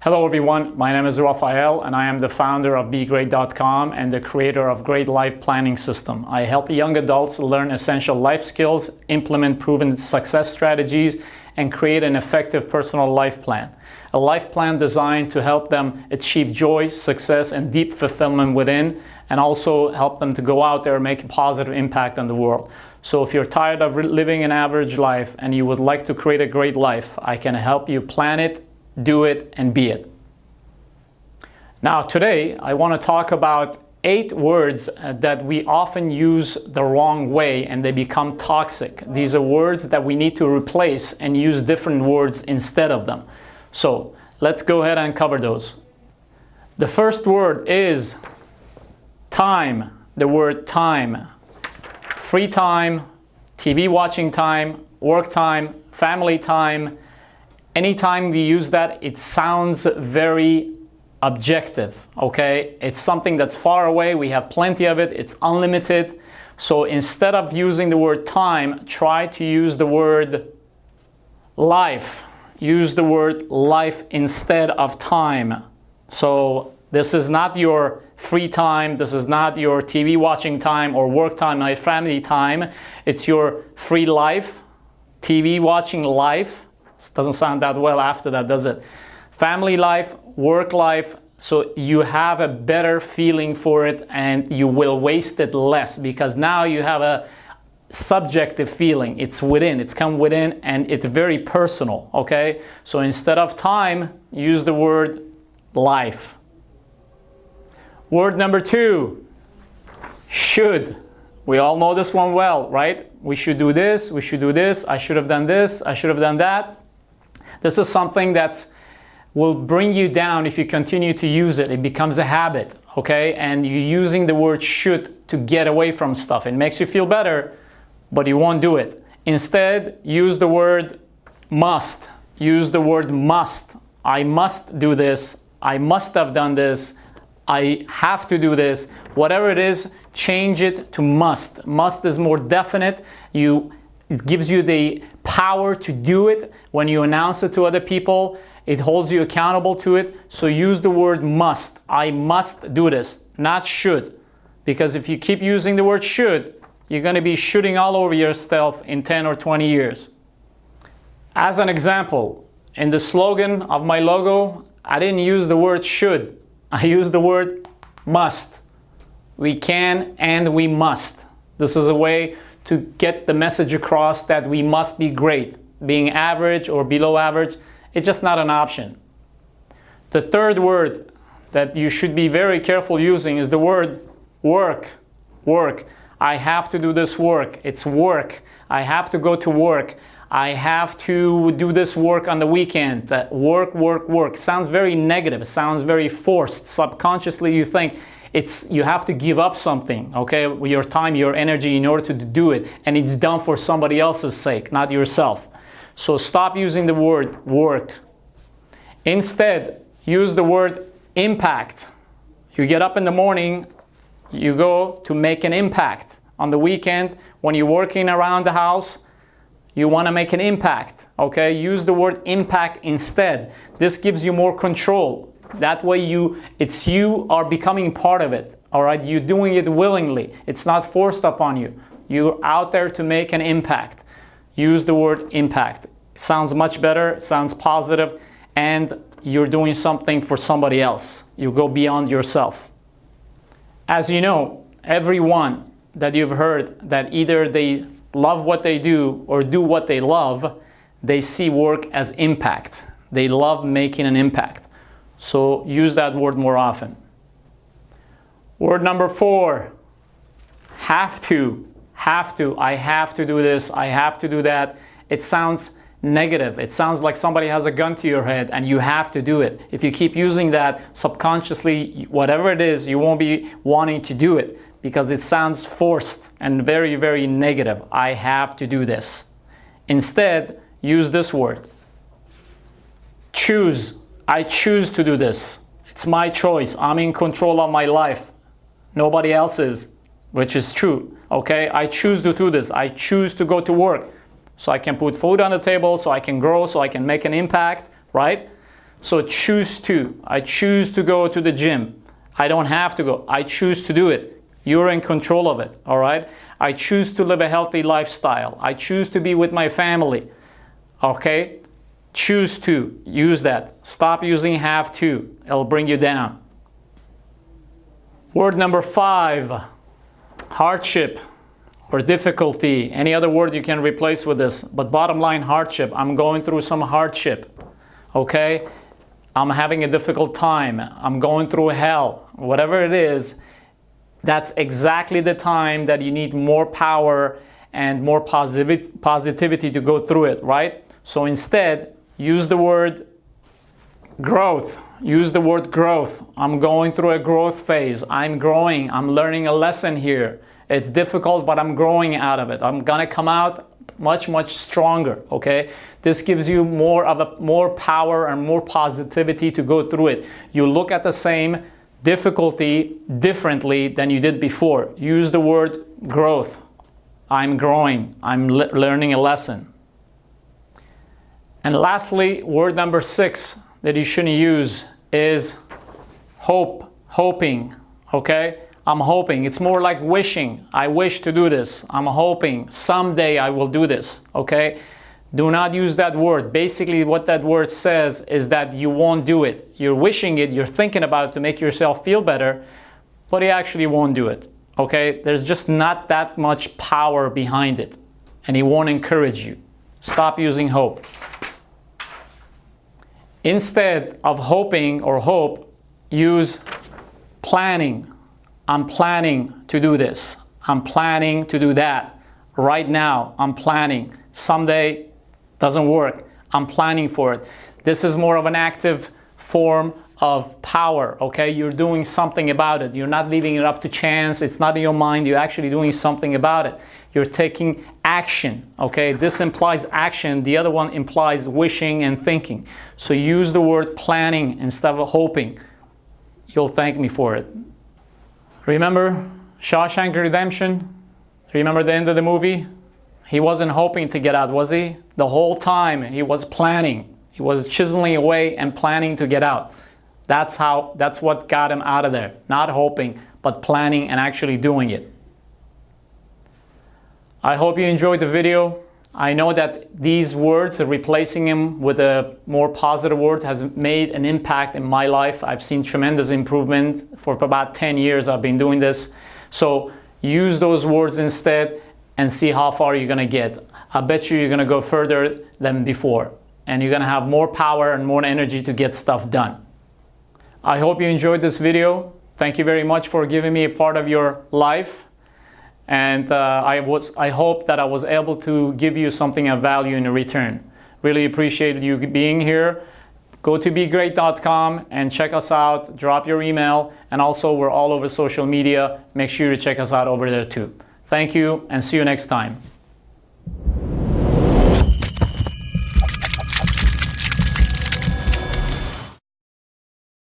Hello everyone, my name is Rafael and I am the founder of BeGreat.com and the creator of Great Life Planning System. I help young adults learn essential life skills, implement proven success strategies, and create an effective personal life plan. A life plan designed to help them achieve joy, success, and deep fulfillment within, and also help them to go out there and make a positive impact on the world. So if you're tired of living an average life and you would like to create a great life, I can help you plan it, do it, and be it. Now today I want to talk about 8 words that we often use the wrong way and they become toxic. These are words that we need to replace and use different words instead of them. So let's go ahead and cover those. The first word is time. The word time. Free time, TV watching time, work time, family time. Anytime we use that, it sounds very objective, okay? It's something that's far away, we have plenty of it, it's unlimited. So instead of using the word time, try to use the word life. Use the word life instead of time. So this is not your free time, this is not your TV watching time or work time, my family time. It's your free life, TV watching life. It doesn't sound that well after that, does it? Family life, work life, so you have a better feeling for it and you will waste it less because now you have a subjective feeling. It's within, it's come within and it's very personal, okay? So instead of time, use the word life. Word number 2, should. We all know this one well, right? We should do this, we should do this, I should have done this, I should have done that. This is something that will bring you down if you continue to use it. It becomes a habit, okay? And you're using the word should to get away from stuff. It makes you feel better, but you won't do it. Instead, use the word must. Use the word must. I must do this. I must have done this. I have to do this. Whatever it is, change it to must. Must is more definite. It gives you the power to do it. When you announce it to other people, it holds you accountable to it. So use the word must. I must do this, not should. Because if you keep using the word should, you're going to be shooting all over yourself in 10 or 20 years. As an example, in the slogan of my logo, I didn't use the word should. I used the word must. We can and we must. This is a way to get the message across that we must be great. Being average or below average, it's just not an option. The third word that you should be very careful using is the word work. Work. I have to do this work. It's work. I have to go to work. I have to do this work on the weekend. That work, work, work. Sounds very negative. It sounds very forced. Subconsciously you think you have to give up something, okay? Your time, your energy in order to do it. And it's done for somebody else's sake, not yourself. So stop using the word work. Instead, use the word impact. You get up in the morning, you go to make an impact. On the weekend, when you're working around the house, you want to make an impact, okay? Use the word impact instead. This gives you more control. That way you are becoming part of it, all right? You're doing it willingly. It's not forced upon you. You're out there to make an impact. Use the word impact. It sounds much better, it sounds positive, and you're doing something for somebody else. You go beyond yourself. As you know, everyone that you've heard that either they love what they do or do what they love, they see work as impact. They love making an impact. So use that word more often. Word number 4, have to. Have to. I have to do this. I have to do that. It sounds negative. It sounds like somebody has a gun to your head and you have to do it. If you keep using that subconsciously, whatever it is, you won't be wanting to do it because it sounds forced and very, very negative. I have to do this. Instead, use this word. Choose. I choose to do this. It's my choice. I'm in control of my life. Nobody else is, which is true. Okay, I choose to do this. I choose to go to work so I can put food on the table, so I can grow, so I can make an impact, right? So choose to. I choose to go to the gym. I don't have to go. I choose to do it. You're in control of it, all right? I choose to live a healthy lifestyle. I choose to be with my family, okay? Choose to. Use that. Stop using have to. It'll bring you down. Word number 5, hardship or difficulty. Any other word you can replace with this, but bottom line, hardship. I'm going through some hardship, okay? I'm having a difficult time. I'm going through hell. Whatever it is, that's exactly the time that you need more power and more positivity to go through it, right? So instead, use the word growth. Use the word growth. I'm going through a growth phase. I'm growing. I'm learning a lesson here. It's difficult, but I'm growing out of it. I'm gonna come out much stronger, okay? This gives you more power and more positivity to go through it. You look at the same difficulty differently than you did before. Use the word growth. I'm growing. I'm learning a lesson. And lastly, word number 6 that you shouldn't use is hope, hoping, okay? I'm hoping. It's more like wishing. I wish to do this. I'm hoping someday I will do this, okay? Do not use that word. Basically, what that word says is that you won't do it. You're wishing it, you're thinking about it to make yourself feel better, but you actually won't do it, okay? There's just not that much power behind it, and it won't encourage you. Stop using hope. Instead of hoping or hope, use planning. I'm planning to do this. I'm planning to do that. Right now, I'm planning. Someday, doesn't work. I'm planning for it. This is more of an active form of power, okay? You're doing something about it. You're not leaving it up to chance. It's not in your mind. You're actually doing something about it. You're taking action, okay? This implies action. The other one implies wishing and thinking. So use the word planning instead of hoping. You'll thank me for it. Remember Shawshank Redemption? Remember the end of the movie? He wasn't hoping to get out, was he? The whole time he was planning. He was chiseling away and planning to get out. That's what got him out of there. Not hoping, but planning and actually doing it. I hope you enjoyed the video. I know that these words, replacing them with a more positive words, has made an impact in my life. I've seen tremendous improvement. For about 10 years I've been doing this. So use those words instead and see how far you're gonna get. I bet you're gonna go further than before, and you're gonna have more power and more energy to get stuff done. I hope you enjoyed this video. Thank you very much for giving me a part of your life. And I hope that I was able to give you something of value in return. Really appreciate you being here. Go to BeGreat.com and check us out. Drop your email. And also, we're all over social media. Make sure you check us out over there too. Thank you, and see you next time.